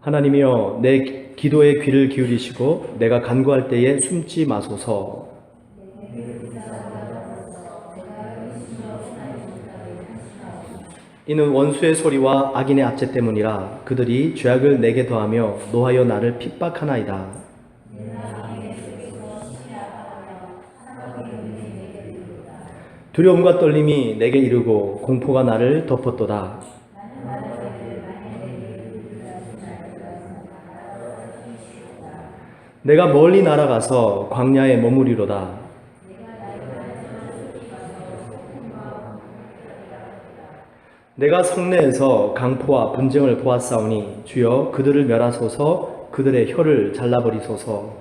하나님이여 내 기도에 귀를 기울이시고 내가 간구할 때에 숨지 마소서. 이는 원수의 소리와 악인의 압제 때문이라. 그들이 죄악을 내게 더하며 노하여 나를 핍박하나이다. 두려움과 떨림이 내게 이르고 공포가 나를 덮었도다. 내가 멀리 날아가서 광야에 머무리로다. 내가 성내에서 강포와 분쟁을 보았사오니 주여 그들을 멸하소서. 그들의 혀를 잘라버리소서.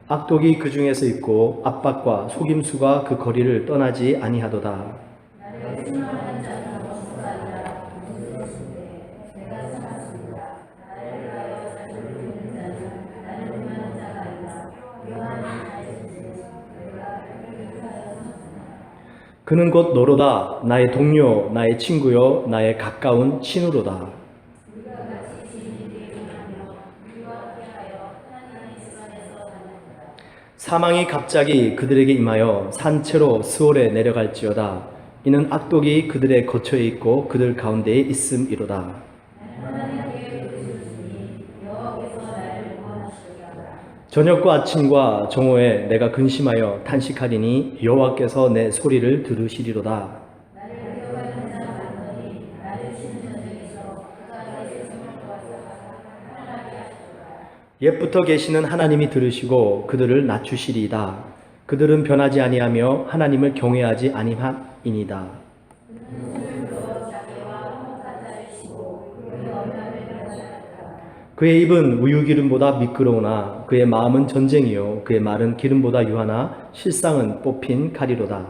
악독이 그 중에서 있고 압박과 속임수가 그 거리를 떠나지 아니하도다. 그는 곧 너로다. 나의 동료, 나의 친구요, 나의 가까운 친구로다. 사망이 갑자기 그들에게 임하여 산채로 스올에 내려갈지어다. 이는 악독이 그들의 거처에 있고 그들 가운데에 있음이로다. 저녁과 아침과 정오에 내가 근심하여 탄식하리니 여호와께서 내 소리를 들으시리로다. 옛부터 계시는 하나님이 들으시고 그들을 낮추시리이다. 그들은 변하지 아니하며 하나님을 경외하지 아니함이니이다. 그의 입은 우유기름보다 미끄러우나 그의 마음은 전쟁이요 그의 말은 기름보다 유하나 실상은 뽑힌 칼이로다.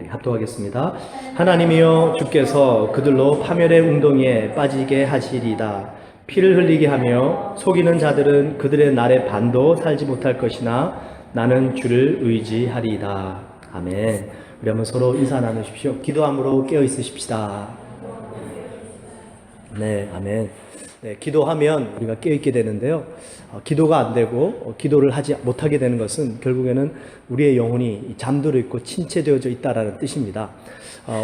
합독하겠습니다. 하나님이여 주께서 그들로 파멸의 웅덩이에 빠지게 하시리이다. 피를 흘리게 하며 속이는 자들은 그들의 날에 반도 살지 못할 것이나 나는 주를 의지하리이다. 아멘. 우리 한번 서로 인사 나누십시오. 기도함으로 깨어 있으십시다. 네, 아멘. 네, 기도하면 우리가 깨어있게 되는데요. 기도가 안 되고 기도를 하지 못하게 되는 것은 결국에는 우리의 영혼이 잠들어 있고 침체되어져 있다라는 뜻입니다.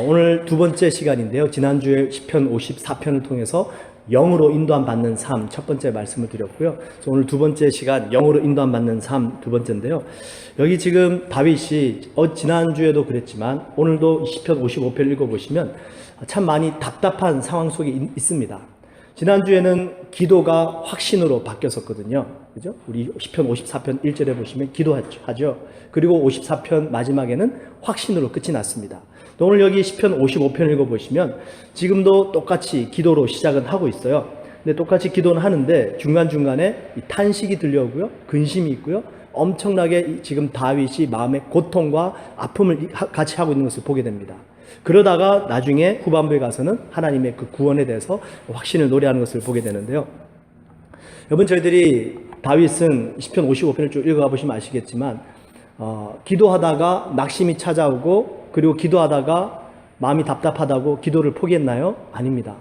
오늘 두 번째 시간인데요. 지난주에 시편 54편을 통해서 영으로 인도함 받는 삶 첫 번째 말씀을 드렸고요. 오늘 두 번째 시간 영으로 인도함 받는 삶 두 번째인데요. 여기 지금 다윗이 지난주에도 그랬지만 오늘도 시편 55편 읽어보시면 참 많이 답답한 상황 속에 있습니다. 지난주에는 기도가 확신으로 바뀌었었거든요. 그죠? 우리 시편 54편 1절에 보시면 기도하죠. 그리고 54편 마지막에는 확신으로 끝이 났습니다. 또 오늘 여기 시편 55편 읽어보시면 지금도 똑같이 기도로 시작은 하고 있어요. 근데 똑같이 기도는 하는데 중간중간에 탄식이 들려오고요. 근심이 있고요. 엄청나게 지금 다윗이 마음의 고통과 아픔을 같이 하고 있는 것을 보게 됩니다. 그러다가 나중에 후반부에 가서는 하나님의 그 구원에 대해서 확신을 노래하는 것을 보게 되는데요. 여러분 저희들이 다윗은 시편 55편을 쭉 읽어가 보시면 아시겠지만 기도하다가 낙심이 찾아오고 그리고 기도하다가 마음이 답답하다고 기도를 포기했나요? 아닙니다.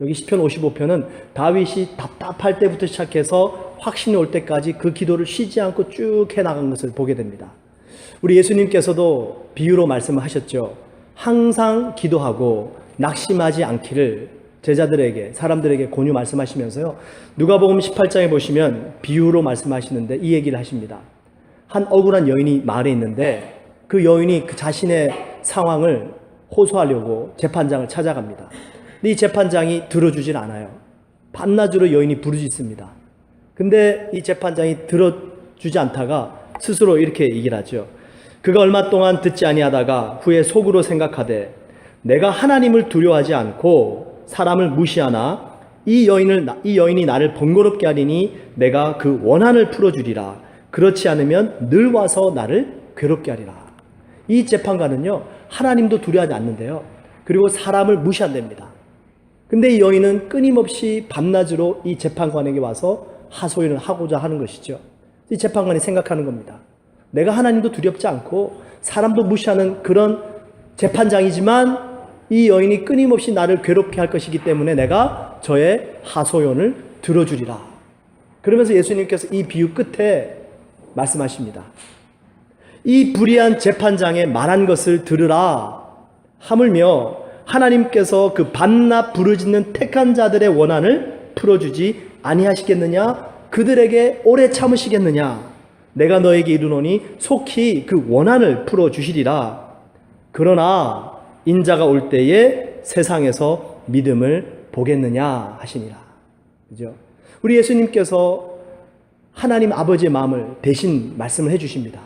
여기 시편 55편은 다윗이 답답할 때부터 시작해서 확신이 올 때까지 그 기도를 쉬지 않고 쭉 해나간 것을 보게 됩니다. 우리 예수님께서도 비유로 말씀을 하셨죠. 항상 기도하고 낙심하지 않기를 제자들에게 사람들에게 권유 말씀하시면서요. 누가복음 18장에 보시면 비유로 말씀하시는데 이 얘기를 하십니다. 한 억울한 여인이 마을에 있는데 그 여인이 그 자신의 상황을 호소하려고 재판장을 찾아갑니다. 근데 이 재판장이 들어주질 않아요. 밤낮으로 여인이 부르짖습니다. 근데 이 재판장이 들어주지 않다가 스스로 이렇게 얘기를 하죠. 그가 얼마 동안 듣지 아니하다가 후에 속으로 생각하되 내가 하나님을 두려워하지 않고 사람을 무시하나 이 여인이 나를 번거롭게 하리니 내가 그 원한을 풀어주리라. 그렇지 않으면 늘 와서 나를 괴롭게 하리라. 이 재판관은요 하나님도 두려워하지 않는데요. 그리고 사람을 무시한답니다. 근데 이 여인은 끊임없이 밤낮으로 이 재판관에게 와서 하소연을 하고자 하는 것이죠. 이 재판관이 생각하는 겁니다. 내가 하나님도 두렵지 않고 사람도 무시하는 그런 재판장이지만 이 여인이 끊임없이 나를 괴롭게 할 것이기 때문에 내가 저의 하소연을 들어주리라. 그러면서 예수님께서 이 비유 끝에 말씀하십니다. 이 불의한 재판장의 말한 것을 들으라. 하물며 하나님께서 그 밤낮 부르짖는 택한 자들의 원한을 풀어주지 아니하시겠느냐? 그들에게 오래 참으시겠느냐? 내가 너에게 이르노니 속히 그 원한을 풀어주시리라. 그러나 인자가 올 때에 세상에서 믿음을 보겠느냐 하시니라. 그죠? 우리 예수님께서 하나님 아버지의 마음을 대신 말씀을 해주십니다.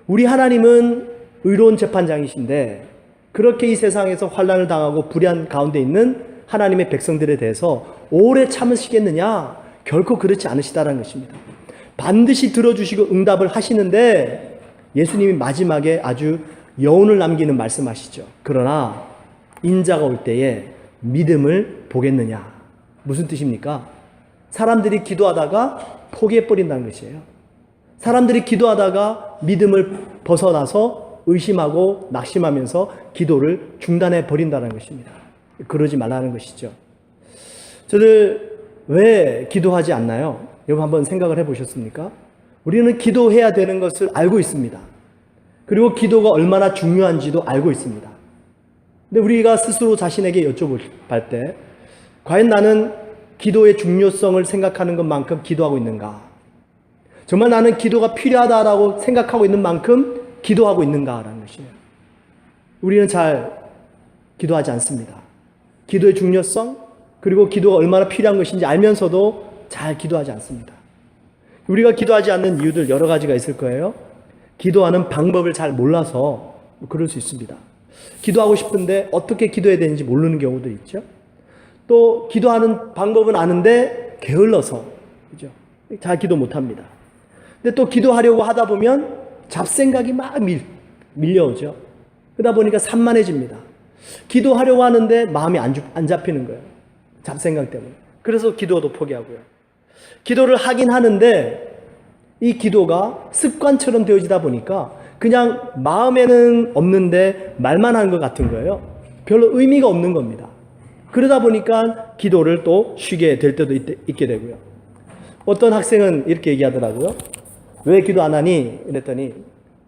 우리 하나님은 의로운 재판장이신데 그렇게 이 세상에서 환난을 당하고 불의한 가운데 있는 하나님의 백성들에 대해서 오래 참으시겠느냐? 결코 그렇지 않으시다라는 것입니다. 반드시 들어주시고 응답을 하시는데 예수님이 마지막에 아주 여운을 남기는 말씀하시죠. 그러나 인자가 올 때에 믿음을 보겠느냐? 무슨 뜻입니까? 사람들이 기도하다가 포기해버린다는 것이에요. 사람들이 기도하다가 믿음을 벗어나서 의심하고 낙심하면서 기도를 중단해 버린다는 것입니다. 그러지 말라는 것이죠. 저들 왜 기도하지 않나요? 여러분 한번 생각을 해보셨습니까? 우리는 기도해야 되는 것을 알고 있습니다. 그리고 기도가 얼마나 중요한지도 알고 있습니다. 근데 우리가 스스로 자신에게 여쭤볼 때 과연 나는 기도의 중요성을 생각하는 것만큼 기도하고 있는가? 정말 나는 기도가 필요하다라고 생각하고 있는 만큼 기도하고 있는가라는 것이에요. 우리는 잘 기도하지 않습니다. 기도의 중요성 그리고 기도가 얼마나 필요한 것인지 알면서도 잘 기도하지 않습니다. 우리가 기도하지 않는 이유들 여러 가지가 있을 거예요. 기도하는 방법을 잘 몰라서 그럴 수 있습니다. 기도하고 싶은데 어떻게 기도해야 되는지 모르는 경우도 있죠. 또 기도하는 방법은 아는데 게을러서 그죠? 잘 기도 못합니다. 근데 또 기도하려고 하다 보면 잡생각이 막 밀려오죠. 그러다 보니까 산만해집니다. 기도하려고 하는데 마음이 안 잡히는 거예요. 잡생각 때문에. 그래서 기도도 포기하고요. 기도를 하긴 하는데 이 기도가 습관처럼 되어지다 보니까 그냥 마음에는 없는데 말만 하는 것 같은 거예요. 별로 의미가 없는 겁니다. 그러다 보니까 기도를 또 쉬게 될 때도 있게 되고요. 어떤 학생은 이렇게 얘기하더라고요. 왜 기도 안 하니? 이랬더니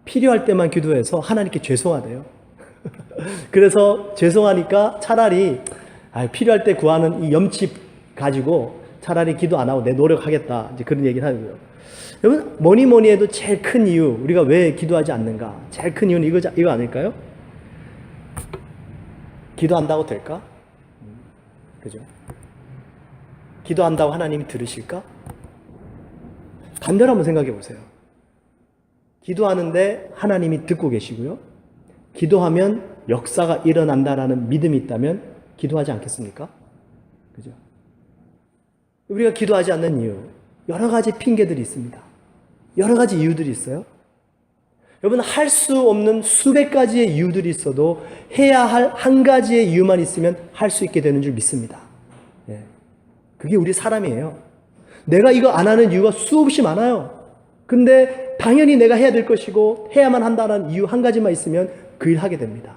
필요할 때만 기도해서 하나님께 죄송하대요. 그래서 죄송하니까 차라리 필요할 때 구하는 이 염치 가지고 차라리 기도 안 하고 내 노력하겠다. 이제 그런 얘기를 하고요. 여러분 뭐니 해도 제일 큰 이유 우리가 왜 기도하지 않는가? 제일 큰 이유는 이거 아닐까요? 기도한다고 될까? 그죠? 기도한다고 하나님이 들으실까? 반대로 한번 생각해 보세요. 기도하는데 하나님이 듣고 계시고요. 기도하면 역사가 일어난다라는 믿음이 있다면 기도하지 않겠습니까? 그죠? 우리가 기도하지 않는 이유, 여러 가지 핑계들이 있습니다. 여러 가지 이유들이 있어요. 여러분, 할 수 없는 수백 가지의 이유들이 있어도 해야 할 한 가지의 이유만 있으면 할 수 있게 되는 줄 믿습니다. 예. 그게 우리 사람이에요. 내가 이거 안 하는 이유가 수없이 많아요. 근데 당연히 내가 해야 될 것이고 해야만 한다는 이유 한 가지만 있으면 그 일 하게 됩니다.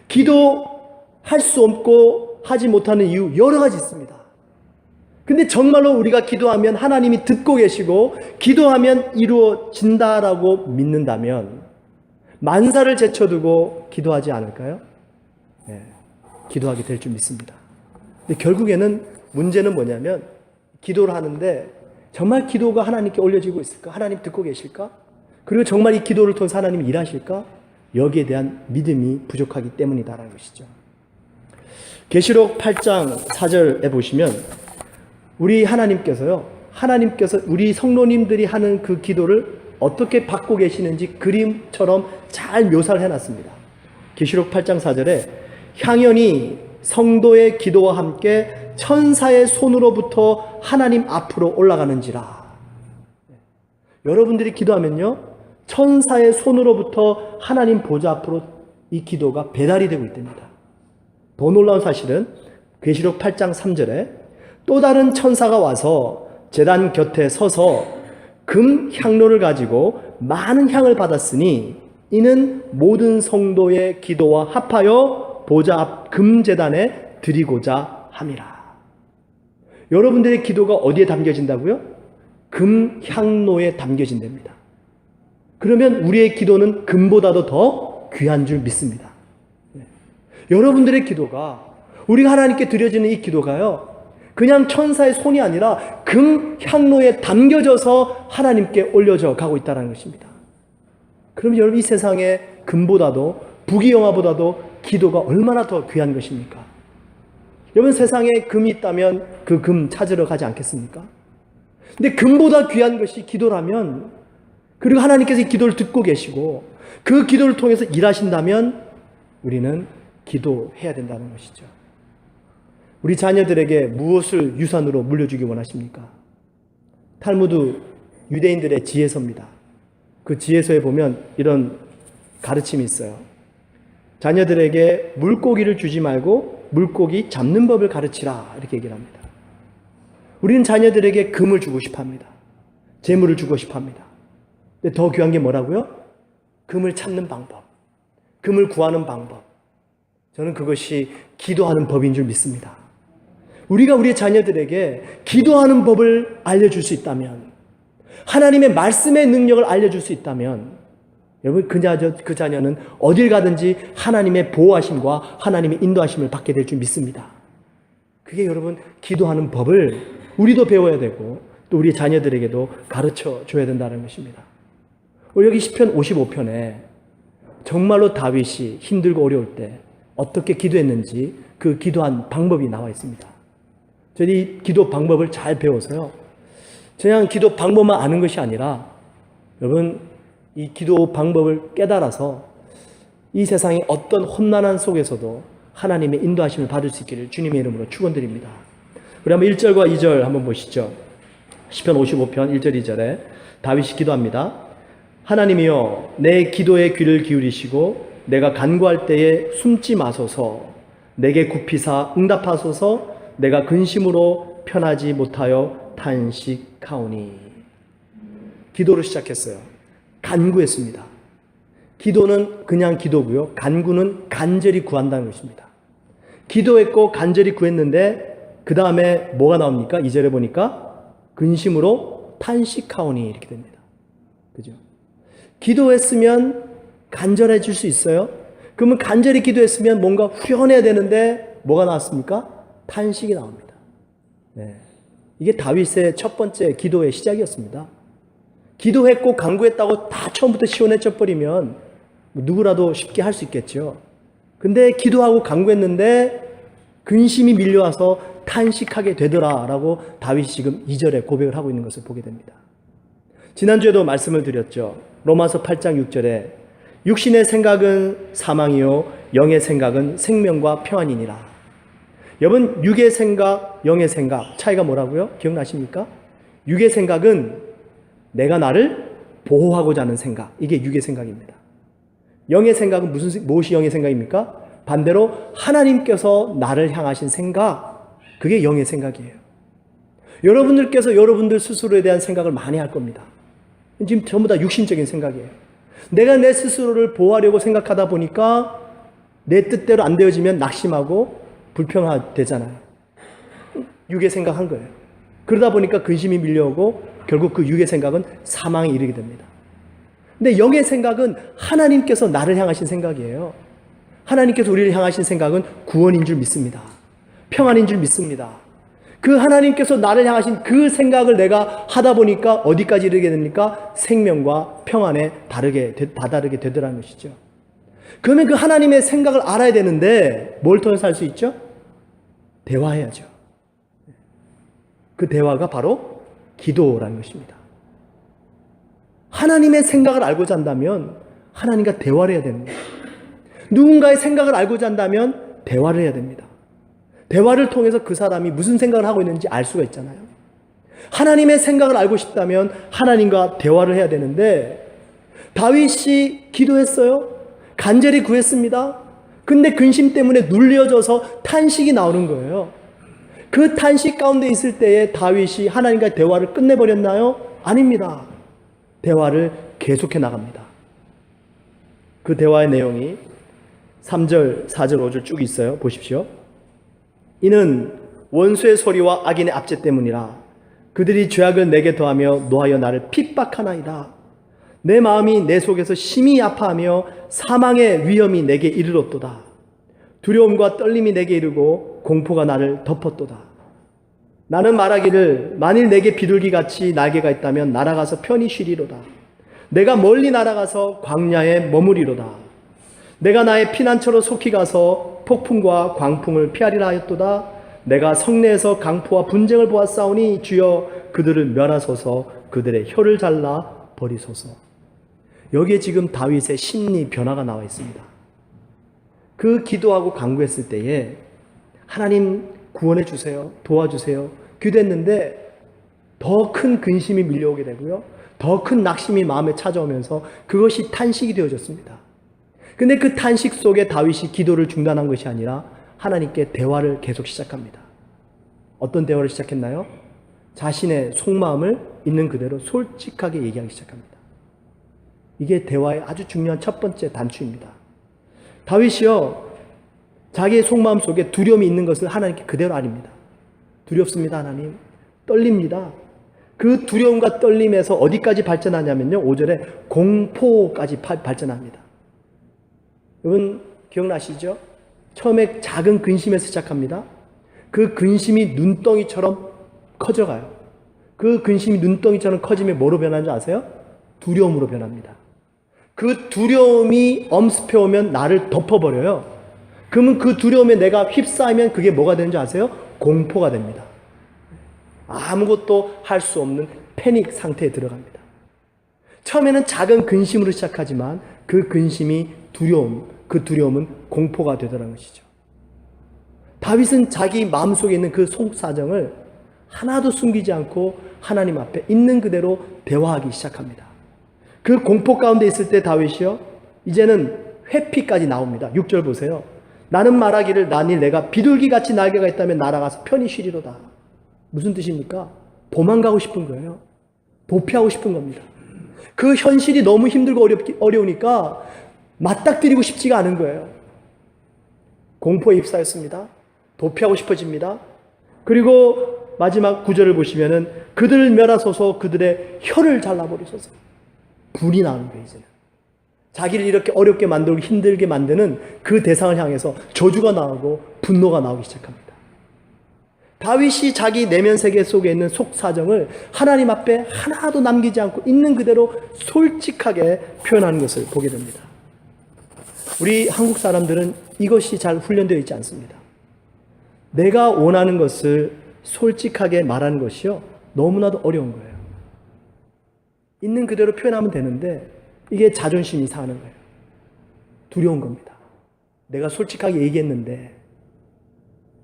기도할 수 없고 하지 못하는 이유 여러 가지 있습니다. 근데 정말로 우리가 기도하면 하나님이 듣고 계시고 기도하면 이루어진다라고 믿는다면 만사를 제쳐두고 기도하지 않을까요? 네, 기도하게 될 줄 믿습니다. 근데 결국에는 문제는 뭐냐면 기도를 하는데 정말 기도가 하나님께 올려지고 있을까? 하나님 듣고 계실까? 그리고 정말 이 기도를 통해서 하나님이 일하실까? 여기에 대한 믿음이 부족하기 때문이다라는 것이죠. 계시록 8장 4절에 보시면 우리 하나님께서 우리 성도님들이 하는 그 기도를 어떻게 받고 계시는지 그림처럼 잘 묘사를 해놨습니다. 계시록 8장 4절에 향연이 성도의 기도와 함께 천사의 손으로부터 하나님 앞으로 올라가는지라. 여러분들이 기도하면요, 천사의 손으로부터 하나님 보좌 앞으로 이 기도가 배달이 되고 있답니다. 더 놀라운 사실은 계시록 8장 3절에 또 다른 천사가 와서 제단 곁에 서서 금 향로를 가지고 많은 향을 받았으니 이는 모든 성도의 기도와 합하여 보좌 앞 금제단에 드리고자 함이라. 여러분들의 기도가 어디에 담겨진다고요? 금 향로에 담겨진답니다. 그러면 우리의 기도는 금보다도 더 귀한 줄 믿습니다. 여러분들의 기도가, 우리가 하나님께 드려지는 이 기도가요, 그냥 천사의 손이 아니라 금 향로에 담겨져서 하나님께 올려져 가고 있다는 것입니다. 그럼 여러분, 이 세상에 금보다도, 부귀영화보다도 기도가 얼마나 더 귀한 것입니까? 여러분, 세상에 금이 있다면 그 금 찾으러 가지 않겠습니까? 근데 금보다 귀한 것이 기도라면, 그리고 하나님께서 이 기도를 듣고 계시고 그 기도를 통해서 일하신다면 우리는 기도해야 된다는 것이죠. 우리 자녀들에게 무엇을 유산으로 물려주기 원하십니까? 탈무드 유대인들의 지혜서입니다. 그 지혜서에 보면 이런 가르침이 있어요. 자녀들에게 물고기를 주지 말고 물고기 잡는 법을 가르치라, 이렇게 얘기를 합니다. 우리는 자녀들에게 금을 주고 싶어 합니다. 재물을 주고 싶어 합니다. 근데 더 귀한 게 뭐라고요? 금을 찾는 방법, 금을 구하는 방법. 저는 그것이 기도하는 법인 줄 믿습니다. 우리가 우리의 자녀들에게 기도하는 법을 알려줄 수 있다면, 하나님의 말씀의 능력을 알려줄 수 있다면, 여러분, 그 자녀는 어딜 가든지 하나님의 보호하심과 하나님의 인도하심을 받게 될 줄 믿습니다. 그게 여러분, 기도하는 법을 우리도 배워야 되고 또 우리 자녀들에게도 가르쳐 줘야 된다는 것입니다. 여기 시편 55편에 정말로 다윗이 힘들고 어려울 때 어떻게 기도했는지 그 기도한 방법이 나와 있습니다. 저희 이 기도 방법을 잘 배워서요, 그냥 기도 방법만 아는 것이 아니라 여러분, 이 기도 방법을 깨달아서 이 세상의 어떤 험난한 속에서도 하나님의 인도하심을 받을 수 있기를 주님의 이름으로 축원드립니다. 우리 한번 1절과 2절 한번 보시죠. 시편 55편 1절 2절에 다윗이 기도합니다. 하나님이여, 내 기도에 귀를 기울이시고 내가 간구할 때에 숨지 마소서. 내게 굽히사 응답하소서. 내가 근심으로 편하지 못하여 탄식하오니. 기도를 시작했어요. 간구했습니다. 기도는 그냥 기도고요, 간구는 간절히 구한다는 것입니다. 기도했고 간절히 구했는데 그 다음에 뭐가 나옵니까? 2절에 보니까 근심으로 탄식하오니, 이렇게 됩니다. 그죠? 기도했으면 간절해질 수 있어요. 그러면 간절히 기도했으면 뭔가 후련해야 되는데 뭐가 나왔습니까? 탄식이 나옵니다. 네. 이게 다윗의 첫 번째 기도의 시작이었습니다. 기도했고 간구했다고 다 처음부터 시원해져 버리면 누구라도 쉽게 할 수 있겠죠. 근데 기도하고 간구했는데 근심이 밀려와서 탄식하게 되더라라고 다윗이 지금 2절에 고백을 하고 있는 것을 보게 됩니다. 지난주에도 말씀을 드렸죠. 로마서 8장 6절에 육신의 생각은 사망이요 영의 생각은 생명과 평안이니라. 여러분, 육의 생각, 영의 생각 차이가 뭐라고요? 기억나십니까? 육의 생각은 내가 나를 보호하고자 하는 생각, 이게 육의 생각입니다. 영의 생각은 무엇이 영의 생각입니까? 반대로 하나님께서 나를 향하신 생각, 그게 영의 생각이에요. 여러분들께서 여러분들 스스로에 대한 생각을 많이 할 겁니다. 지금 전부 다 육신적인 생각이에요. 내가 내 스스로를 보호하려고 생각하다 보니까 내 뜻대로 안 되어지면 낙심하고 불평되잖아요. 육의 생각한 거예요. 그러다 보니까 근심이 밀려오고 결국 그 육의 생각은 사망에 이르게 됩니다. 근데 영의 생각은 하나님께서 나를 향하신 생각이에요. 하나님께서 우리를 향하신 생각은 구원인 줄 믿습니다. 평안인 줄 믿습니다. 그 하나님께서 나를 향하신 그 생각을 내가 하다 보니까 어디까지 이르게 됩니까? 생명과 평안에 다다르게 되더라는 것이죠. 그러면 그 하나님의 생각을 알아야 되는데 뭘 통해서 할 수 있죠? 대화해야죠. 그 대화가 바로 기도라는 것입니다. 하나님의 생각을 알고자 한다면 하나님과 대화를 해야 됩니다. 누군가의 생각을 알고자 한다면 대화를 해야 됩니다. 대화를 통해서 그 사람이 무슨 생각을 하고 있는지 알 수가 있잖아요. 하나님의 생각을 알고 싶다면 하나님과 대화를 해야 되는데 다윗이 기도했어요. 간절히 구했습니다. 근데 근심 때문에 눌려져서 탄식이 나오는 거예요. 그 탄식 가운데 있을 때에 다윗이 하나님과 대화를 끝내버렸나요? 아닙니다. 대화를 계속해 나갑니다. 그 대화의 내용이 3절, 4절, 5절 쭉 있어요. 보십시오. 이는 원수의 소리와 악인의 압제 때문이라. 그들이 죄악을 내게 더하며 노하여 나를 핍박하나이다. 내 마음이 내 속에서 심히 아파하며 사망의 위험이 내게 이르렀도다. 두려움과 떨림이 내게 이르고 공포가 나를 덮었도다. 나는 말하기를 만일 내게 비둘기같이 날개가 있다면 날아가서 편히 쉬리로다. 내가 멀리 날아가서 광야에 머무리로다. 내가 나의 피난처로 속히 가서 폭풍과 광풍을 피하리라 하였도다. 내가 성내에서 강포와 분쟁을 보았사오니 주여 그들을 멸하소서. 그들의 혀를 잘라 버리소서. 여기에 지금 다윗의 심리 변화가 나와 있습니다. 그 기도하고 간구했을 때에 하나님 구원해 주세요, 도와주세요 기도했는데 더 큰 근심이 밀려오게 되고요, 더 큰 낙심이 마음에 찾아오면서 그것이 탄식이 되어졌습니다. 근데 그 탄식 속에 다윗이 기도를 중단한 것이 아니라 하나님께 대화를 계속 시작합니다. 어떤 대화를 시작했나요? 자신의 속마음을 있는 그대로 솔직하게 얘기하기 시작합니다. 이게 대화의 아주 중요한 첫 번째 단추입니다. 다윗이요, 자기의 속마음 속에 두려움이 있는 것을 하나님께 그대로 아립니다. 두렵습니다, 하나님. 떨립니다. 그 두려움과 떨림에서 어디까지 발전하냐면요, 5절에 공포까지 발전합니다. 여러분 기억나시죠? 처음에 작은 근심에서 시작합니다. 그 근심이 눈덩이처럼 커져가요. 그 근심이 눈덩이처럼 커지면 뭐로 변하는지 아세요? 두려움으로 변합니다. 그 두려움이 엄습해오면 나를 덮어버려요. 그러면 그 두려움에 내가 휩싸이면 그게 뭐가 되는지 아세요? 공포가 됩니다. 아무것도 할 수 없는 패닉 상태에 들어갑니다. 처음에는 작은 근심으로 시작하지만 그 근심이 두려움, 그 두려움은 공포가 되더라는 것이죠. 다윗은 자기 마음속에 있는 그 속사정을 하나도 숨기지 않고 하나님 앞에 있는 그대로 대화하기 시작합니다. 그 공포 가운데 있을 때 다윗이요, 이제는 회피까지 나옵니다. 6절 보세요. 나는 말하기를 만일 내가 비둘기같이 날개가 있다면 날아가서 편히 쉬리로다. 무슨 뜻입니까? 도망가고 싶은 거예요. 도피하고 싶은 겁니다. 그 현실이 너무 힘들고 어려우니까 맞닥뜨리고 싶지가 않은 거예요. 공포에 휩싸였습니다. 도피하고 싶어집니다. 그리고 마지막 9절을 보시면은 그들을 멸하소서, 그들의 혀를 잘라버리소서. 불이 나는 거예요. 이제는 자기를 이렇게 어렵게 만들고 힘들게 만드는 그 대상을 향해서 저주가 나오고 분노가 나오기 시작합니다. 다윗이 자기 내면 세계 속에 있는 속사정을 하나님 앞에 하나도 남기지 않고 있는 그대로 솔직하게 표현하는 것을 보게 됩니다. 우리 한국 사람들은 이것이 잘 훈련되어 있지 않습니다. 내가 원하는 것을 솔직하게 말하는 것이요, 너무나도 어려운 거예요. 있는 그대로 표현하면 되는데 이게 자존심이 상하는 거예요. 두려운 겁니다. 내가 솔직하게 얘기했는데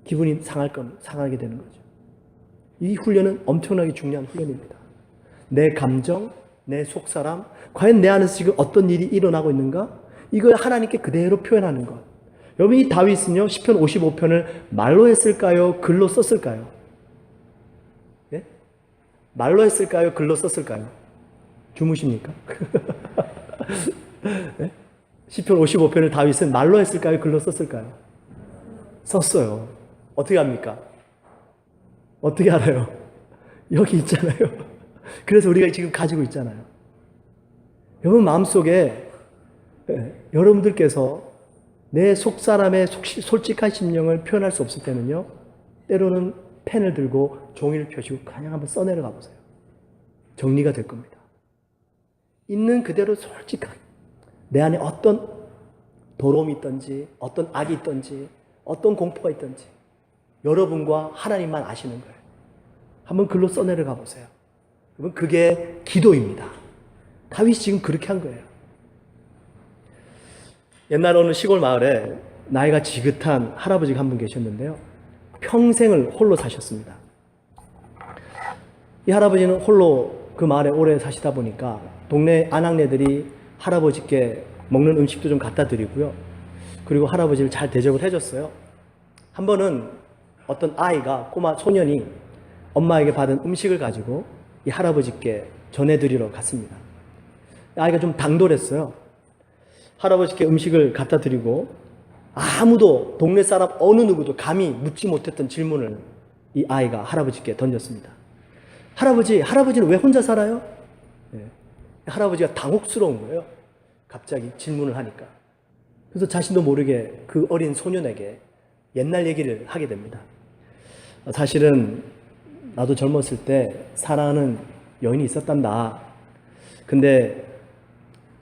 기분이 상하게 되는 거죠. 이 훈련은 엄청나게 중요한 훈련입니다. 내 감정, 내 속사람, 과연 내 안에서 지금 어떤 일이 일어나고 있는가? 이걸 하나님께 그대로 표현하는 것. 여러분, 이 다윗은요, 시편 55편을 말로 했을까요? 글로 썼을까요? 예? 말로 했을까요? 글로 썼을까요? 주무십니까? 예? 시편 55편을 다윗은 말로 했을까요? 글로 썼을까요? 썼어요. 어떻게 합니까? 어떻게 알아요? 여기 있잖아요. 그래서 우리가 지금 가지고 있잖아요. 여러분 마음속에 여러분들께서 내 속사람의 솔직한 심령을 표현할 수 없을 때는요, 때로는 펜을 들고 종이를 펴시고 그냥 한번 써내려가 보세요. 정리가 될 겁니다. 있는 그대로 솔직하게 내 안에 어떤 더러움이 있든지 어떤 악이 있든지 어떤 공포가 있든지 여러분과 하나님만 아시는 거예요. 한번 글로 써내려가 보세요. 여러분, 그게 기도입니다. 다윗이 지금 그렇게 한 거예요. 옛날 어느 시골 마을에 나이가 지긋한 할아버지가 한 분 계셨는데요, 평생을 홀로 사셨습니다. 이 할아버지는 홀로 그 마을에 오래 사시다 보니까 동네 아낙네들이 할아버지께 먹는 음식도 좀 갖다 드리고요, 그리고 할아버지를 잘 대접을 해줬어요. 한 번은 어떤 아이가, 꼬마 소년이 엄마에게 받은 음식을 가지고 이 할아버지께 전해드리러 갔습니다. 아이가 좀 당돌했어요. 할아버지께 음식을 갖다 드리고 아무도 동네 사람 어느 누구도 감히 묻지 못했던 질문을 이 아이가 할아버지께 던졌습니다. 할아버지는 왜 혼자 살아요? 네. 할아버지가 당혹스러운 거예요. 갑자기 질문을 하니까. 그래서 자신도 모르게 그 어린 소년에게 옛날 얘기를 하게 됩니다. 사실은 나도 젊었을 때 사랑하는 여인이 있었단다. 근데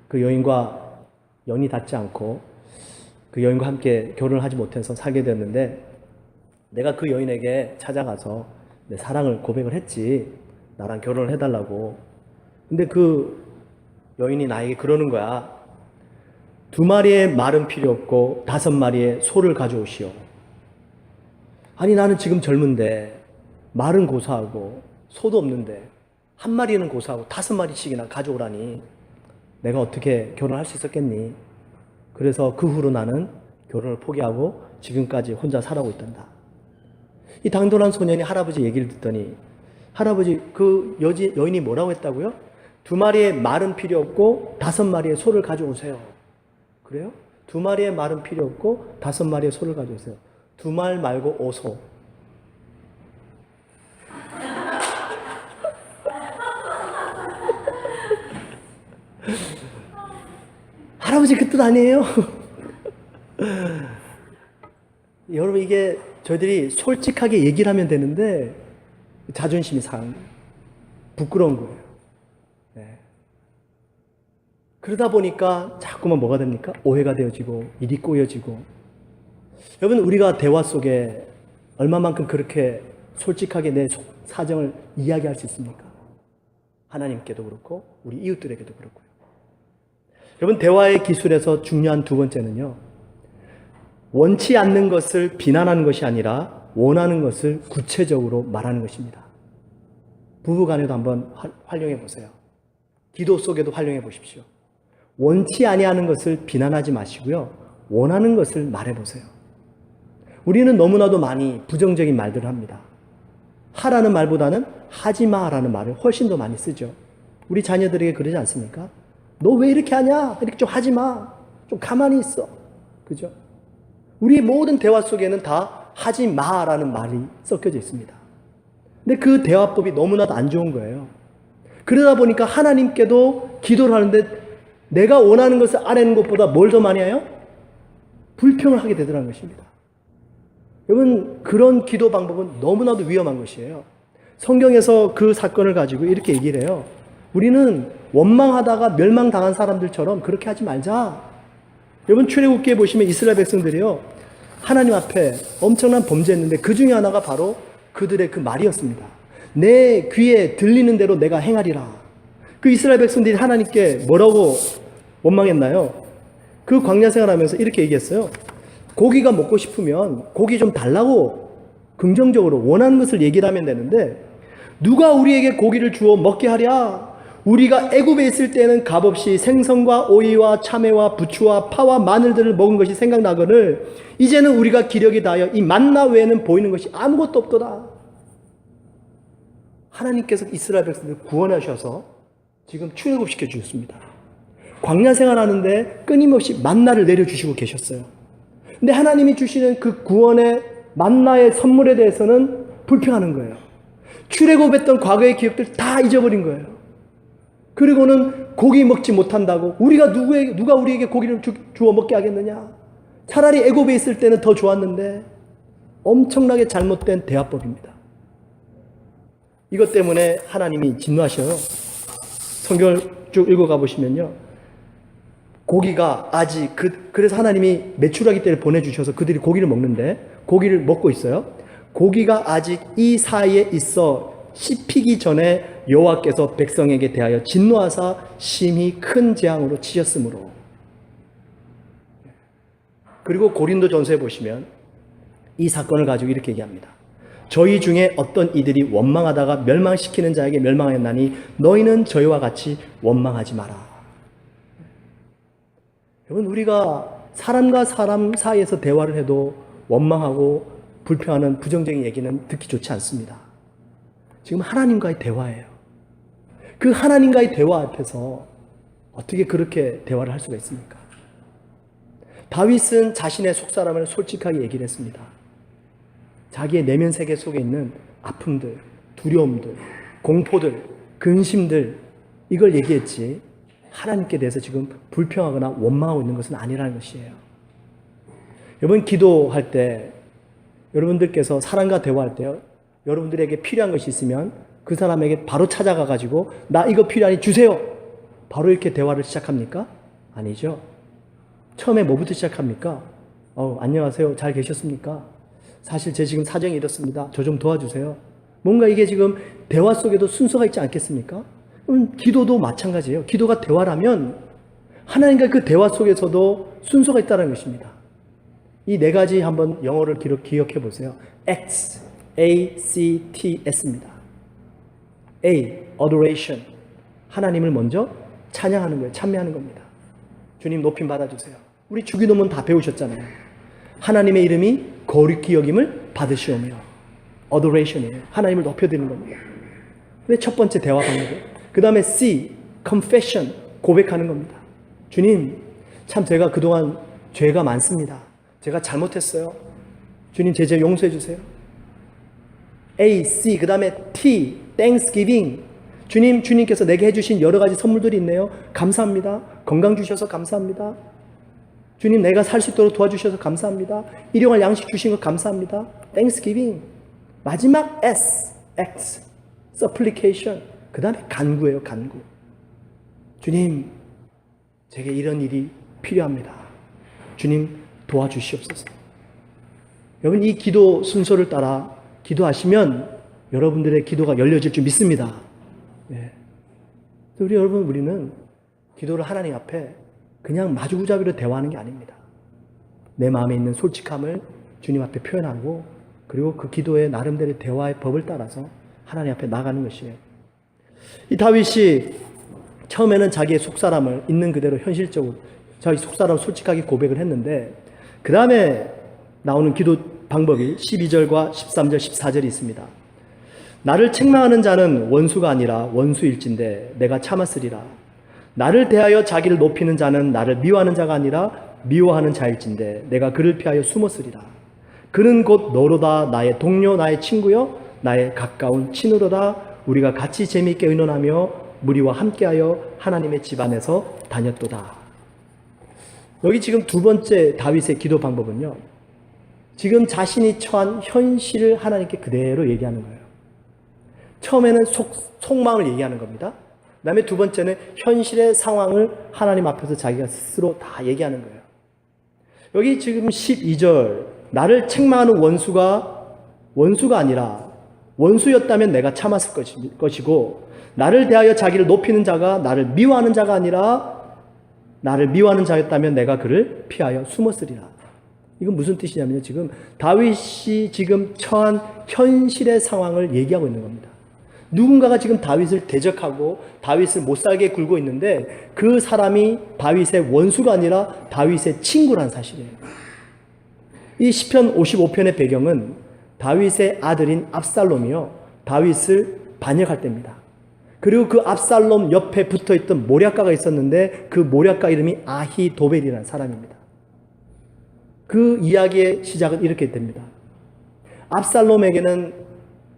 그 여인과 연이 닿지 않고 그 여인과 함께 결혼을 하지 못해서 살게 됐는데, 내가 그 여인에게 찾아가서 내 사랑을 고백을 했지. 나랑 결혼을 해달라고. 근데 그 여인이 나에게 그러는 거야. 2마리의 말은 필요 없고 5마리의 소를 가져오시오. 아니, 나는 지금 젊은데 말은 고사하고 소도 없는데 1마리는 고사하고 5마리씩이나 가져오라니 내가 어떻게 결혼할 수 있었겠니? 그래서 그 후로 나는 결혼을 포기하고 지금까지 혼자 살아오고 있단다. 이 당돌한 소년이 할아버지 얘기를 듣더니, 할아버지, 그 여인이 뭐라고 했다고요? 2마리의 말은 필요 없고 5마리의 소를 가져오세요. 그래요? 2마리의 말은 필요 없고 5마리의 소를 가져오세요. 2말 말고 5소. 할아버지 그 뜻 아니에요? 여러분, 이게 저희들이 솔직하게 얘기를 하면 되는데 자존심이 상한, 부끄러운 거예요. 네. 그러다 보니까 자꾸만 뭐가 됩니까? 오해가 되어지고 일이 꼬여지고. 여러분, 우리가 대화 속에 얼마만큼 그렇게 솔직하게 내 사정을 이야기할 수 있습니까? 하나님께도 그렇고 우리 이웃들에게도 그렇고요. 여러분, 대화의 기술에서 중요한 2번째는요, 원치 않는 것을 비난하는 것이 아니라 원하는 것을 구체적으로 말하는 것입니다. 부부간에도 한번 활용해 보세요. 기도 속에도 활용해 보십시오. 원치 아니하는 것을 비난하지 마시고요, 원하는 것을 말해 보세요. 우리는 너무나도 많이 부정적인 말들을 합니다. 하라는 말보다는 하지 마라는 말을 훨씬 더 많이 쓰죠. 우리 자녀들에게 그러지 않습니까? 너 왜 이렇게 하냐? 이렇게 좀 하지 마. 좀 가만히 있어. 그죠? 우리의 모든 대화 속에는 다 하지 마라는 말이 섞여져 있습니다. 근데 그 대화법이 너무나도 안 좋은 거예요. 그러다 보니까 하나님께도 기도를 하는데 내가 원하는 것을 아뢰는 것보다 뭘 더 많이 해요? 불평을 하게 되더라는 것입니다. 여러분, 그런 기도 방법은 너무나도 위험한 것이에요. 성경에서 그 사건을 가지고 이렇게 얘기를 해요. 우리는 원망하다가 멸망당한 사람들처럼 그렇게 하지 말자. 여러분, 출애굽기에 보시면 이스라엘 백성들이요, 하나님 앞에 엄청난 범죄했는데 그 중에 하나가 바로 그들의 그 말이었습니다. 내 귀에 들리는 대로 내가 행하리라. 그 이스라엘 백성들이 하나님께 뭐라고 원망했나요? 그 광야 생활하면서 이렇게 얘기했어요. 고기가 먹고 싶으면 고기 좀 달라고 긍정적으로 원하는 것을 얘기를 하면 되는데, 누가 우리에게 고기를 주어 먹게 하랴? 우리가 애굽에 있을 때는 값없이 생선과 오이와 참외와 부추와 파와 마늘들을 먹은 것이 생각나거늘 이제는 우리가 기력이 다하여 이 만나 외에는 보이는 것이 아무것도 없도다. 하나님께서 이스라엘 백성들을 구원하셔서 지금 출애굽시켜 주셨습니다. 광야 생활하는데 끊임없이 만나를 내려주시고 계셨어요. 근데 하나님이 주시는 그 구원의 만나의 선물에 대해서는 불평하는 거예요. 출애굽했던 과거의 기억들 다 잊어버린 거예요. 그리고는 고기 먹지 못한다고 누가 우리에게 고기를 주워 먹게 하겠느냐? 차라리 애굽에 있을 때는 더 좋았는데, 엄청나게 잘못된 대화법입니다. 이것 때문에 하나님이 진노하셔요. 성경을 쭉 읽어가 보시면요, 고기가 아직 그래서 하나님이 메추라기 떼를 보내주셔서 그들이 고기를 먹는데, 고기를 먹고 있어요. 고기가 아직 이 사이에 있어 씹히기 전에 여호와께서 백성에게 대하여 진노하사 심히 큰 재앙으로 치셨으므로. 그리고 고린도전서에 보시면 이 사건을 가지고 이렇게 얘기합니다. 저희 중에 어떤 이들이 원망하다가 멸망시키는 자에게 멸망하였나니 너희는 저희와 같이 원망하지 마라. 여러분, 우리가 사람과 사람 사이에서 대화를 해도 원망하고 불평하는 부정적인 얘기는 듣기 좋지 않습니다. 지금 하나님과의 대화예요. 그 하나님과의 대화 앞에서 어떻게 그렇게 대화를 할 수가 있습니까? 다윗은 자신의 속사람을 솔직하게 얘기를 했습니다. 자기의 내면 세계 속에 있는 아픔들, 두려움들, 공포들, 근심들, 이걸 얘기했지 하나님께 대해서 지금 불평하거나 원망하고 있는 것은 아니라는 것이에요. 여러분, 기도할 때 여러분들께서 사람과 대화할 때요, 여러분들에게 필요한 것이 있으면 그 사람에게 바로 찾아가 가지고 나 이거 필요하니 주세요, 바로 이렇게 대화를 시작합니까? 아니죠. 처음에 뭐부터 시작합니까? 안녕하세요, 잘 계셨습니까? 사실 제 지금 사정이 이렇습니다. 저 좀 도와주세요. 뭔가 이게 지금 대화 속에도 순서가 있지 않겠습니까? 기도도 마찬가지예요. 기도가 대화라면 하나님과 그 대화 속에서도 순서가 있다는 것입니다. 이 네 가지 한번 영어를 기억해 보세요. Acts, A-C-T-S입니다. A, adoration. 하나님을 먼저 찬양하는 거예요. 찬미하는 겁니다. 주님 높임 받아주세요. 우리 주기도문 다 배우셨잖아요. 하나님의 이름이 거룩히 여김을 받으시오며, adoration이에요. 하나님을 높여드리는 겁니다. 근데 첫 번째 대화 방법이에요. 그 다음에 C, confession, 고백하는 겁니다. 주님, 참 제가 그동안 죄가 많습니다. 제가 잘못했어요. 주님, 제 죄 용서해 주세요. A, C, 그 다음에 T, thanksgiving. 주님, 주님께서 내게 해주신 여러 가지 선물들이 있네요. 감사합니다. 건강 주셔서 감사합니다. 주님, 내가 살 수 있도록 도와주셔서 감사합니다. 일용할 양식 주신 것 감사합니다. thanksgiving. 마지막 S, X, supplication. 그 다음에 간구예요, 간구. 주님, 제게 이런 일이 필요합니다. 주님, 도와주시옵소서. 여러분, 이 기도 순서를 따라 기도하시면 여러분들의 기도가 열려질 줄 믿습니다. 네. 우리는 기도를 하나님 앞에 그냥 마주구자비로 대화하는 게 아닙니다. 내 마음에 있는 솔직함을 주님 앞에 표현하고, 그리고 그 기도의 나름대로 대화의 법을 따라서 하나님 앞에 나가는 것이에요. 이 다윗이 처음에는 자기의 속사람을 있는 그대로 현실적으로 자기 속사람을 솔직하게 고백을 했는데, 그 다음에 나오는 기도 방법이 12절과 13절, 14절이 있습니다. 나를 책망하는 자는 원수가 아니라 원수일진데 내가 참았으리라. 나를 대하여 자기를 높이는 자는 나를 미워하는 자가 아니라 미워하는 자일진데 내가 그를 피하여 숨었으리라. 그는 곧 너로다. 나의 동료, 나의 친구여, 나의 가까운 친으로다. 우리가 같이 재미있게 의논하며 무리와 함께하여 하나님의 집 안에서 다녔도다. 여기 지금 두 번째 다윗의 기도 방법은요, 지금 자신이 처한 현실을 하나님께 그대로 얘기하는 거예요. 처음에는 속마음을 얘기하는 겁니다. 그 다음에 두 번째는 현실의 상황을 하나님 앞에서 자기가 스스로 다 얘기하는 거예요. 여기 지금 12절, 나를 책망하는 원수가 아니라 원수였다면 내가 참았을 것이고, 나를 대하여 자기를 높이는 자가 나를 미워하는 자가 아니라 나를 미워하는 자였다면 내가 그를 피하여 숨었으리라. 이건 무슨 뜻이냐면요, 지금 다윗이 지금 처한 현실의 상황을 얘기하고 있는 겁니다. 누군가가 지금 다윗을 대적하고 다윗을 못살게 굴고 있는데 그 사람이 다윗의 원수가 아니라 다윗의 친구란 사실이에요. 이 시편 55편의 배경은 다윗의 아들인 압살롬이요, 다윗을 반역할 때입니다. 그리고 그 압살롬 옆에 붙어있던 모략가가 있었는데 그 모략가 이름이 아히도벨이라는 사람입니다. 그 이야기의 시작은 이렇게 됩니다. 압살롬에게는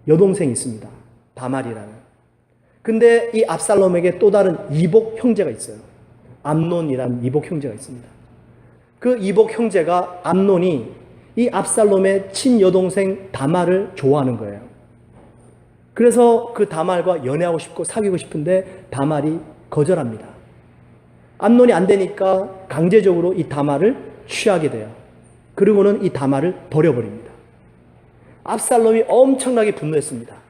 여동생이 있습니다. 다말이라는. 근데 이 압살롬에게 또 다른 이복 형제가 있어요. 암논이라는 이복 형제가 있습니다. 그 이복 형제가 암논이 이 압살롬의 친여동생 다말을 좋아하는 거예요. 그래서 그 다말과 연애하고 싶고 사귀고 싶은데 다말이 거절합니다. 암논이 안 되니까 강제적으로 이 다말을 취하게 돼요. 그리고는 이 다말을 버려버립니다. 압살롬이 엄청나게 분노했습니다.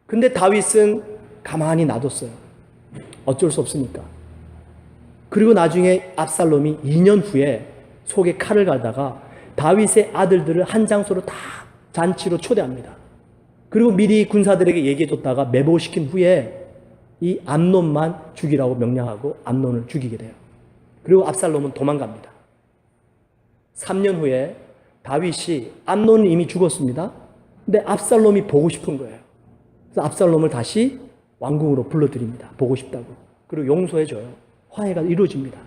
근데 다윗은 가만히 놔뒀어요. 어쩔 수 없으니까. 그리고 나중에 압살롬이 2년 후에 속에 칼을 갈다가 다윗의 아들들을 한 장소로 다 잔치로 초대합니다. 그리고 미리 군사들에게 얘기해줬다가 매복시킨 후에 이 암논만 죽이라고 명령하고 암논을 죽이게 돼요. 그리고 압살롬은 도망갑니다. 3년 후에 다윗이, 암논은 이미 죽었습니다. 근데 압살롬이 보고 싶은 거예요. 그래서 압살롬을 다시 왕궁으로 불러들입니다. 보고 싶다고. 그리고 용서해줘요. 화해가 이루어집니다.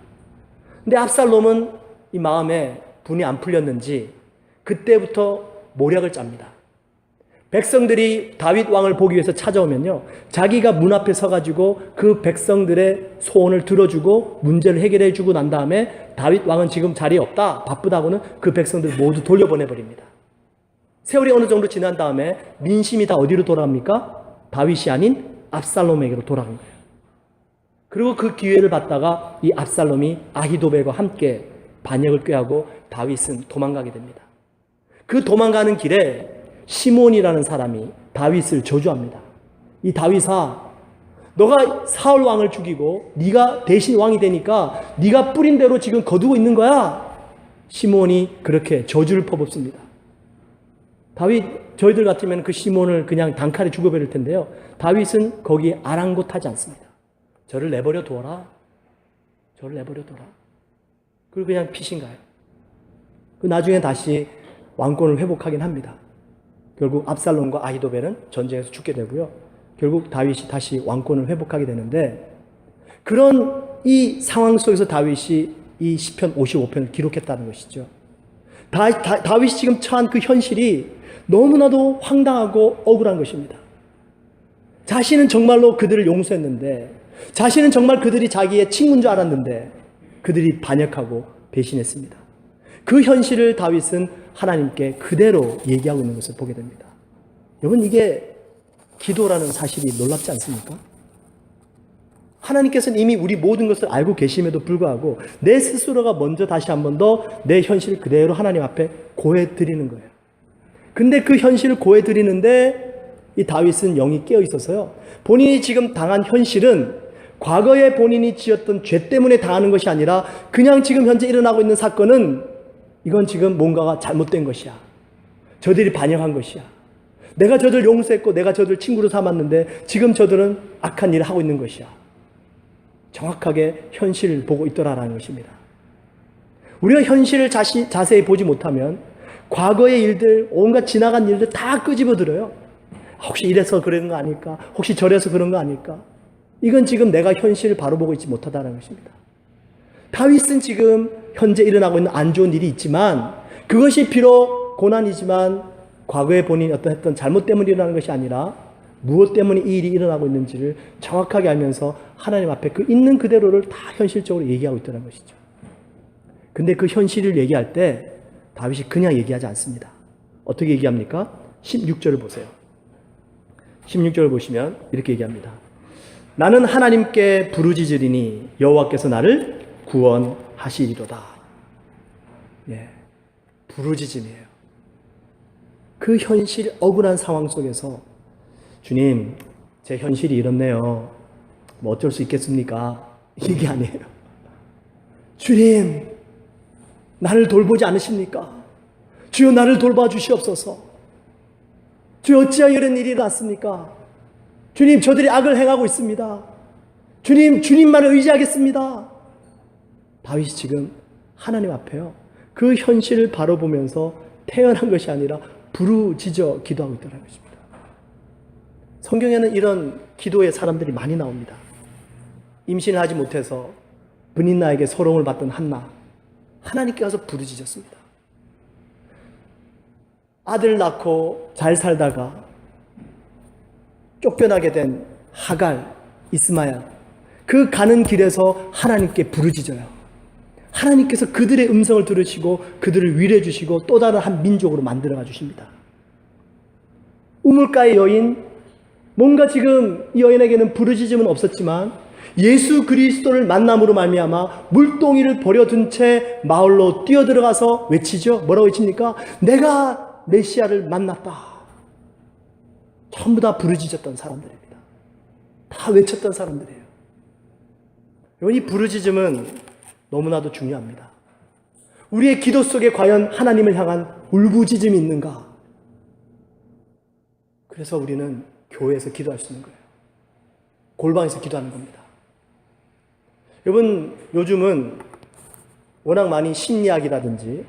근데 압살롬은 이 마음에 분이 안 풀렸는지 그때부터 모략을 짭니다. 백성들이 다윗 왕을 보기 위해서 찾아오면요, 자기가 문 앞에 서가지고 그 백성들의 소원을 들어주고 문제를 해결해 주고 난 다음에 다윗 왕은 지금 자리에 없다, 바쁘다고는 그 백성들 모두 돌려보내버립니다. 세월이 어느 정도 지난 다음에 민심이 다 어디로 돌아갑니까? 다윗이 아닌 압살롬에게로 돌아간 거예요. 그리고 그 기회를 받다가 이 압살롬이 아히도벨과 함께 반역을 꾀하고 다윗은 도망가게 됩니다. 그 도망가는 길에 시몬이라는 사람이 다윗을 저주합니다. 이 다윗아, 너가 사울 왕을 죽이고 네가 대신 왕이 되니까 네가 뿌린 대로 지금 거두고 있는 거야. 시몬이 그렇게 저주를 퍼붓습니다. 다윗, 저희들 같으면 그 시몬을 그냥 단칼에 죽여버릴 텐데요, 다윗은 거기에 아랑곳하지 않습니다. 저를 내버려 두어라. 저를 내버려 둬라. 그리고 그냥 피신가요. 그 나중에 다시 왕권을 회복하긴 합니다. 결국 압살롬과 아히도벨은 전쟁에서 죽게 되고요, 결국 다윗이 다시 왕권을 회복하게 되는데, 그런 이 상황 속에서 다윗이 이 시편 55편을 기록했다는 것이죠. 다윗이 지금 처한 그 현실이 너무나도 황당하고 억울한 것입니다. 자신은 정말로 그들을 용서했는데, 자신은 정말 그들이 자기의 친구인 줄 알았는데 그들이 반역하고 배신했습니다. 그 현실을 다윗은 하나님께 그대로 얘기하고 있는 것을 보게 됩니다. 여러분, 이게 기도라는 사실이 놀랍지 않습니까? 하나님께서는 이미 우리 모든 것을 알고 계심에도 불구하고 내 스스로가 먼저 다시 한 번 더 내 현실을 그대로 하나님 앞에 고해드리는 거예요. 근데 그 현실을 고해드리는데 이 다윗은 영이 깨어 있어서요, 본인이 지금 당한 현실은 과거에 본인이 지었던 죄 때문에 당하는 것이 아니라 그냥 지금 현재 일어나고 있는 사건은 이건 지금 뭔가가 잘못된 것이야. 저들이 반역한 것이야. 내가 저들 용서했고 내가 저들 친구로 삼았는데 지금 저들은 악한 일을 하고 있는 것이야. 정확하게 현실을 보고 있더라라는 것입니다. 우리가 현실을 자세히 보지 못하면 과거의 일들, 온갖 지나간 일들 다 끄집어들어요. 혹시 이래서 그런 거 아닐까? 혹시 저래서 그런 거 아닐까? 이건 지금 내가 현실을 바로 보고 있지 못하다는 것입니다. 다윗은 지금 현재 일어나고 있는 안 좋은 일이 있지만 그것이 비록 고난이지만 과거에 본인이 했던 잘못 때문에 일어나는 것이 아니라 무엇 때문에 이 일이 일어나고 있는지를 정확하게 알면서 하나님 앞에 그 있는 그대로를 다 현실적으로 얘기하고 있다는 것이죠. 근데 그 현실을 얘기할 때 다윗이 그냥 얘기하지 않습니다. 어떻게 얘기합니까? 16절을 보세요. 16절을 보시면 이렇게 얘기합니다. 나는 하나님께 부르짖으리니 여호와께서 나를 구원하시리로다. 예, 부르짖음이에요. 그 현실, 억울한 상황 속에서 주님, 제 현실이 이렇네요. 뭐 어쩔 수 있겠습니까? 이게 아니에요. 주님, 나를 돌보지 않으십니까? 주여, 나를 돌봐 주시옵소서. 주여, 어찌하여 이런 일이 났습니까? 주님, 저들이 악을 행하고 있습니다. 주님, 주님만을 의지하겠습니다. 다윗이 지금 하나님 앞에요, 그 현실을 바로 보면서 태어난 것이 아니라 부르짖어 기도하고 있다는 것입니다. 성경에는 이런 기도의 사람들이 많이 나옵니다. 임신을 하지 못해서 브닛나에게 소롱을 받던 한나, 하나님께 가서 부르짖었습니다. 아들 낳고 잘 살다가 쫓겨나게 된 하갈, 이스마엘, 그 가는 길에서 하나님께 부르짖어요. 하나님께서 그들의 음성을 들으시고 그들을 위로해 주시고 또 다른 한 민족으로 만들어가 주십니다. 우물가의 여인, 뭔가 지금 이 여인에게는 부르짖음은 없었지만 예수 그리스도를 만남으로 말미암아 물동이를 버려둔 채 마을로 뛰어들어가서 외치죠. 뭐라고 외칩니까? 내가 메시아를 만났다. 전부 다 부르짖었던 사람들입니다. 다 외쳤던 사람들이에요. 여러분, 이 부르짖음은 너무나도 중요합니다. 우리의 기도 속에 과연 하나님을 향한 울부짖음이 있는가? 그래서 우리는 교회에서 기도할 수 있는 거예요. 골방에서 기도하는 겁니다. 여러분, 요즘은 워낙 많이 심리학이라든지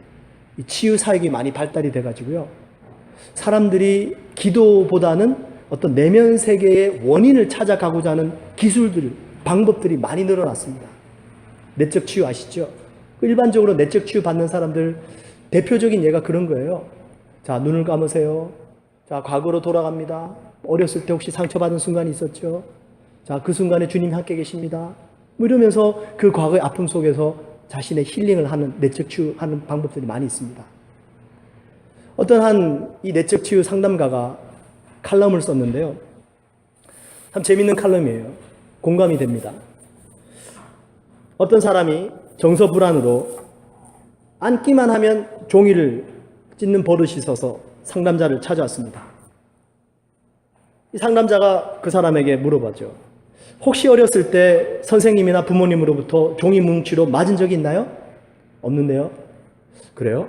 치유 사역이 많이 발달이 돼가지고요, 사람들이 기도보다는 어떤 내면 세계의 원인을 찾아가고자 하는 기술들, 방법들이 많이 늘어났습니다. 내적 치유 아시죠? 일반적으로 내적 치유 받는 사람들 대표적인 예가 그런 거예요. 자, 눈을 감으세요. 자, 과거로 돌아갑니다. 어렸을 때 혹시 상처받은 순간이 있었죠? 자, 그 순간에 주님이 함께 계십니다. 뭐 이러면서 그 과거의 아픔 속에서 자신의 힐링을 하는 내적 치유하는 방법들이 많이 있습니다. 어떤 이 내적 치유 상담가가 칼럼을 썼는데요. 참 재밌는 칼럼이에요. 공감이 됩니다. 어떤 사람이 정서불안으로 앉기만 하면 종이를 찢는 버릇이 있어서 상담자를 찾아왔습니다. 이 상담자가 그 사람에게 물어봤죠. 혹시 어렸을 때 선생님이나 부모님으로부터 종이 뭉치로 맞은 적이 있나요? 없는데요. 그래요?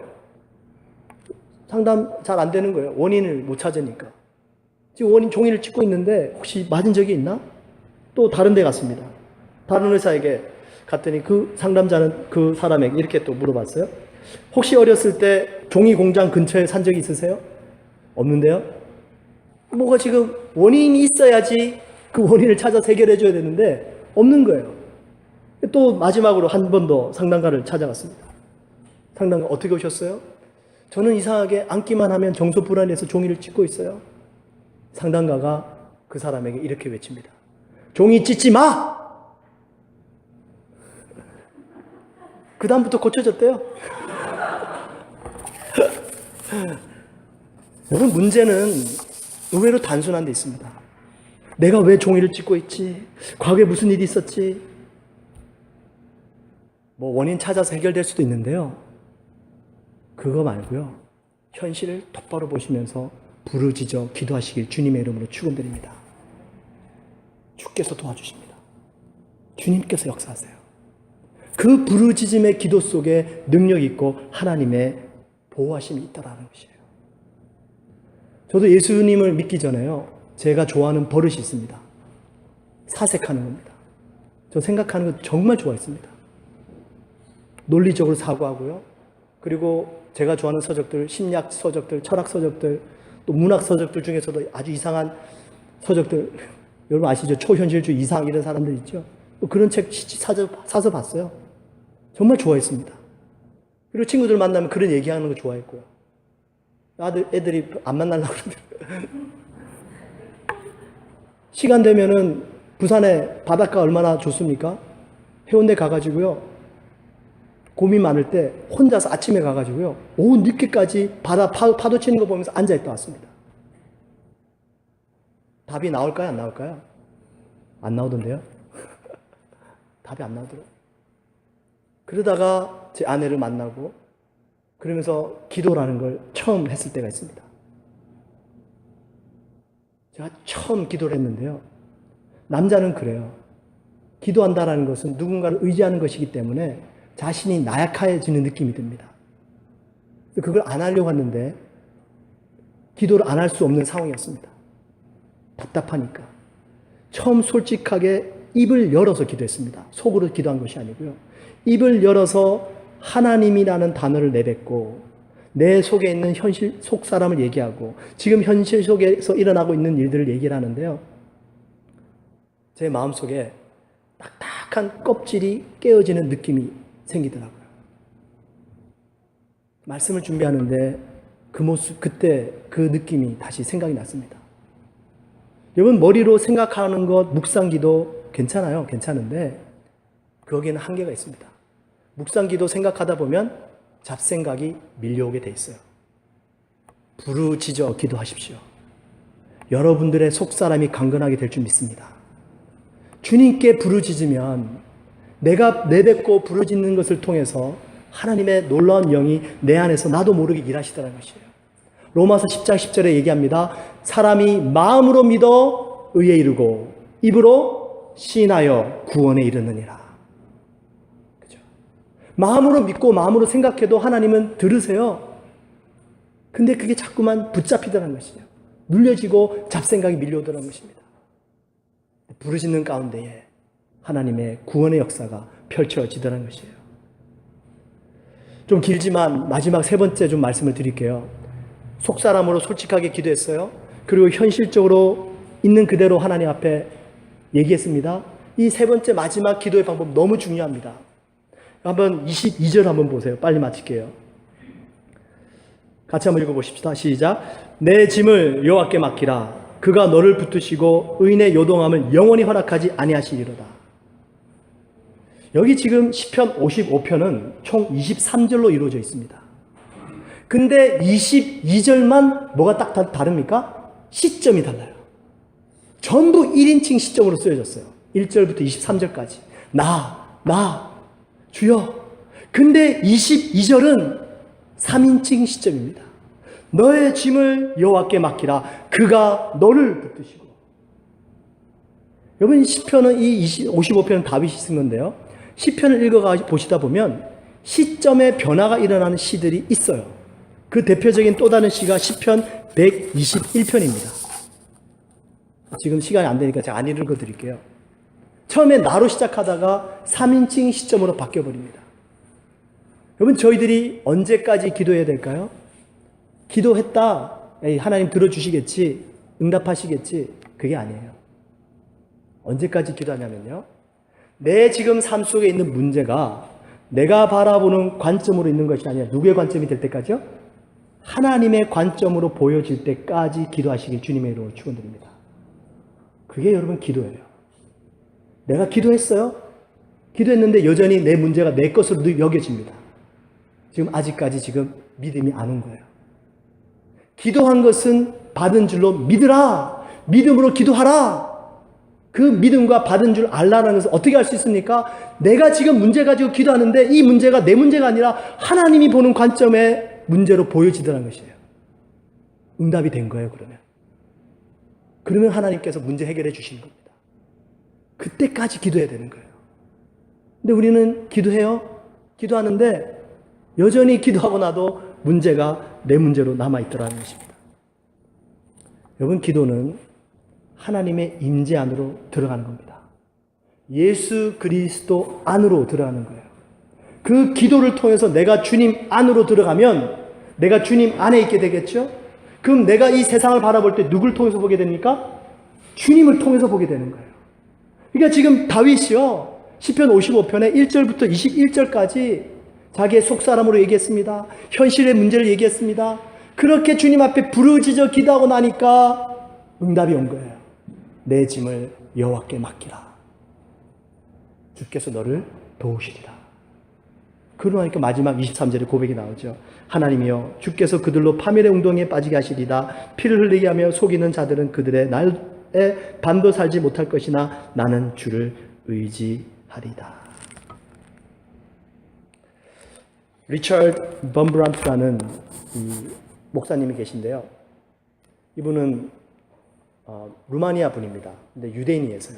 상담 잘 안 되는 거예요. 원인을 못 찾으니까. 지금 종이를 찢고 있는데 혹시 맞은 적이 있나? 또 다른 데 갔습니다. 다른 의사에게 갔더니 그 상담자는 그 사람에게 이렇게 또 물어봤어요. 혹시 어렸을 때 종이 공장 근처에 산 적이 있으세요? 없는데요. 뭐가 지금 원인이 있어야지 그 원인을 찾아서 해결해 줘야 되는데 없는 거예요. 또 마지막으로 한 번 더 상담가를 찾아갔습니다. 상담가 어떻게 오셨어요? 저는 이상하게 앉기만 하면 정서 불안해서 종이를 찢고 있어요. 상담가가 그 사람에게 이렇게 외칩니다. 종이 찢지 마! 그 다음부터 고쳐졌대요. 여러분, 문제는 의외로 단순한 데 있습니다. 내가 왜 종이를 찢고 있지? 과거에 무슨 일이 있었지? 뭐 원인 찾아서 해결될 수도 있는데요. 그거 말고요. 현실을 똑바로 보시면서 부르짖어 기도하시길 주님의 이름으로 축원드립니다. 주께서 도와주십니다. 주님께서 역사하세요. 그 부르짖음의 기도 속에 능력이 있고 하나님의 보호하심이 있다라는 것이에요. 저도 예수님을 믿기 전에요. 제가 좋아하는 버릇이 있습니다. 사색하는 겁니다. 저 생각하는 거 정말 좋아했습니다. 논리적으로 사고하고요. 그리고 제가 좋아하는 서적들, 심리학 서적들, 철학 서적들, 또 문학 서적들 중에서도 아주 이상한 서적들, 여러분 아시죠? 초현실주의 이상 이런 사람들 있죠? 그런 책 사서 봤어요. 정말 좋아했습니다. 그리고 친구들 만나면 그런 얘기하는 거 좋아했고요. 애들이 안 만나려고 그러더라고요. 시간 되면은 부산에 바닷가 얼마나 좋습니까? 해운대 가가지고요. 고민 많을 때 혼자서 아침에 가가지고요. 오후 늦게까지 바다 파도 치는 거 보면서 앉아있다 왔습니다. 답이 나올까요? 안 나올까요? 안 나오던데요? 답이 안 나오더라고요. 그러다가 제 아내를 만나고 그러면서 기도라는 걸 처음 했을 때가 있습니다. 제가 처음 기도를 했는데요. 남자는 그래요. 기도한다는 것은 누군가를 의지하는 것이기 때문에 자신이 나약해지는 느낌이 듭니다. 그걸 안 하려고 했는데 기도를 안 할 수 없는 상황이었습니다. 답답하니까. 처음 솔직하게 입을 열어서 기도했습니다. 속으로 기도한 것이 아니고요. 입을 열어서 하나님이라는 단어를 내뱉고 내 속에 있는 현실 속 사람을 얘기하고 지금 현실 속에서 일어나고 있는 일들을 얘기를 하는데요. 제 마음속에 딱딱한 껍질이 깨어지는 느낌이 생기더라고요. 말씀을 준비하는데 그 모습, 그때 그 느낌이 다시 생각이 났습니다. 여러분, 머리로 생각하는 것, 묵상기도 괜찮아요. 괜찮은데 거기에는 한계가 있습니다. 묵상기도 생각하다 보면 잡생각이 밀려오게 돼 있어요. 부르짖어 기도하십시오. 여러분들의 속사람이 강건하게 될 줄 믿습니다. 주님께 부르짖으면 내가 내뱉고 부르짖는 것을 통해서 하나님의 놀라운 영이 내 안에서 나도 모르게 일하시더라는 것이에요. 로마서 10장 10절에 얘기합니다. 사람이 마음으로 믿어 의에 이르고 입으로 시인하여 구원에 이르느니라. 그죠? 마음으로 믿고 마음으로 생각해도 하나님은 들으세요. 근데 그게 자꾸만 붙잡히더라는 것이에요. 눌려지고 잡생각이 밀려오더라는 것입니다. 부르짖는 가운데에 하나님의 구원의 역사가 펼쳐지더라는 것이에요. 좀 길지만 마지막 세 번째 좀 말씀을 드릴게요. 속사람으로 솔직하게 기도했어요. 그리고 현실적으로 있는 그대로 하나님 앞에 얘기했습니다. 이 세 번째 마지막 기도의 방법 너무 중요합니다. 한번 22절 한번 보세요. 빨리 마칠게요. 같이 한번 읽어보십시다. 시작. 내 짐을 여호와께 맡기라. 그가 너를 붙드시고 의인의 요동함을 영원히 허락하지 아니하시리로다. 여기 지금 시편 55편은 총 23절로 이루어져 있습니다. 근데 22절만 뭐가 딱 다릅니까? 시점이 달라요. 전부 1인칭 시점으로 쓰여졌어요. 1절부터 23절까지. 나, 주여. 근데 22절은 3인칭 시점입니다. 너의 짐을 여호와께 맡기라. 그가 너를 붙드시고. 여러분, 시편은 이 55편은 다윗이 쓴 건데요. 시편을 읽어가 보시다 보면 시점의 변화가 일어나는 시들이 있어요. 그 대표적인 또 다른 시가 시편 121편입니다. 지금 시간이 안 되니까 제가 안 읽어드릴게요. 처음에 나로 시작하다가 3인칭 시점으로 바뀌어버립니다. 여러분, 저희들이 언제까지 기도해야 될까요? 기도했다, 에이, 하나님 들어주시겠지, 응답하시겠지, 그게 아니에요. 언제까지 기도하냐면요, 내 지금 삶 속에 있는 문제가 내가 바라보는 관점으로 있는 것이 아니라 누구의 관점이 될 때까지요? 하나님의 관점으로 보여질 때까지 기도하시길 주님의 이름으로 축원드립니다. 그게 여러분 기도예요. 내가 기도했어요. 기도했는데 여전히 내 문제가 내 것으로 여겨집니다. 지금 아직까지 지금 믿음이 안 온 거예요. 기도한 것은 받은 줄로 믿으라. 믿음으로 기도하라. 그 믿음과 받은 줄 알라는 것을 어떻게 알 수 있습니까? 내가 지금 문제 가지고 기도하는데 이 문제가 내 문제가 아니라 하나님이 보는 관점의 문제로 보여지더라는 것이에요. 응답이 된 거예요, 그러면. 그러면 하나님께서 문제 해결해 주시는 겁니다. 그때까지 기도해야 되는 거예요. 근데 우리는 기도해요. 기도하는데 여전히 기도하고 나도 문제가 내 문제로 남아있더라는 것입니다. 여러분, 기도는 하나님의 임재 안으로 들어가는 겁니다. 예수 그리스도 안으로 들어가는 거예요. 그 기도를 통해서 내가 주님 안으로 들어가면 내가 주님 안에 있게 되겠죠? 그럼 내가 이 세상을 바라볼 때 누굴 통해서 보게 됩니까? 주님을 통해서 보게 되는 거예요. 그러니까 지금 다윗이요, 시편 55편에 1절부터 21절까지 자기의 속사람으로 얘기했습니다. 현실의 문제를 얘기했습니다. 그렇게 주님 앞에 부르짖어 기도하고 나니까 응답이 온 거예요. 내 짐을 여호와께 맡기라. 주께서 너를 도우시리라. 그러고 나니까 마지막 23절에 고백이 나오죠. 하나님이여, 주께서 그들로 파멸의 웅덩이에 빠지게 하시리다. 피를 흘리게 하며 속이는 자들은 그들의 날에 반도 살지 못할 것이나 나는 주를 의지하리다. 리처드 범브란트라는 목사님이 계신데요. 이분은 루마니아 분입니다. 근데 유대인이어서요.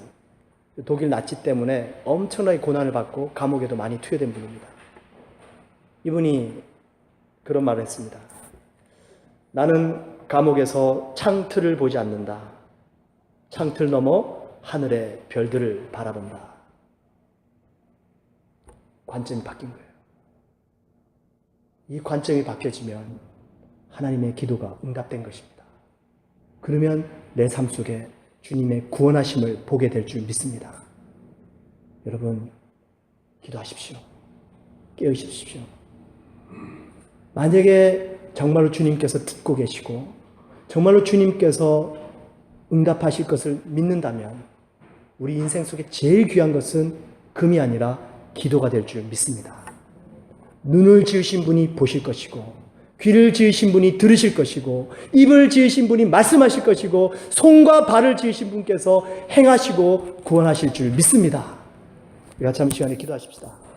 독일 나치 때문에 엄청나게 고난을 받고 감옥에도 많이 투여된 분입니다. 이분이 그런 말을 했습니다. 나는 감옥에서 창틀을 보지 않는다. 창틀 너머 하늘의 별들을 바라본다. 관점이 바뀐 거예요. 이 관점이 바뀌어지면 하나님의 기도가 응답된 것입니다. 그러면 내 삶 속에 주님의 구원하심을 보게 될 줄 믿습니다. 여러분, 기도하십시오. 깨우십시오. 만약에 정말로 주님께서 듣고 계시고 정말로 주님께서 응답하실 것을 믿는다면 우리 인생 속에 제일 귀한 것은 금이 아니라 기도가 될 줄 믿습니다. 눈을 지으신 분이 보실 것이고, 귀를 지으신 분이 들으실 것이고, 입을 지으신 분이 말씀하실 것이고, 손과 발을 지으신 분께서 행하시고 구원하실 줄 믿습니다. 우리 같이 한번 시간에 기도하십시다.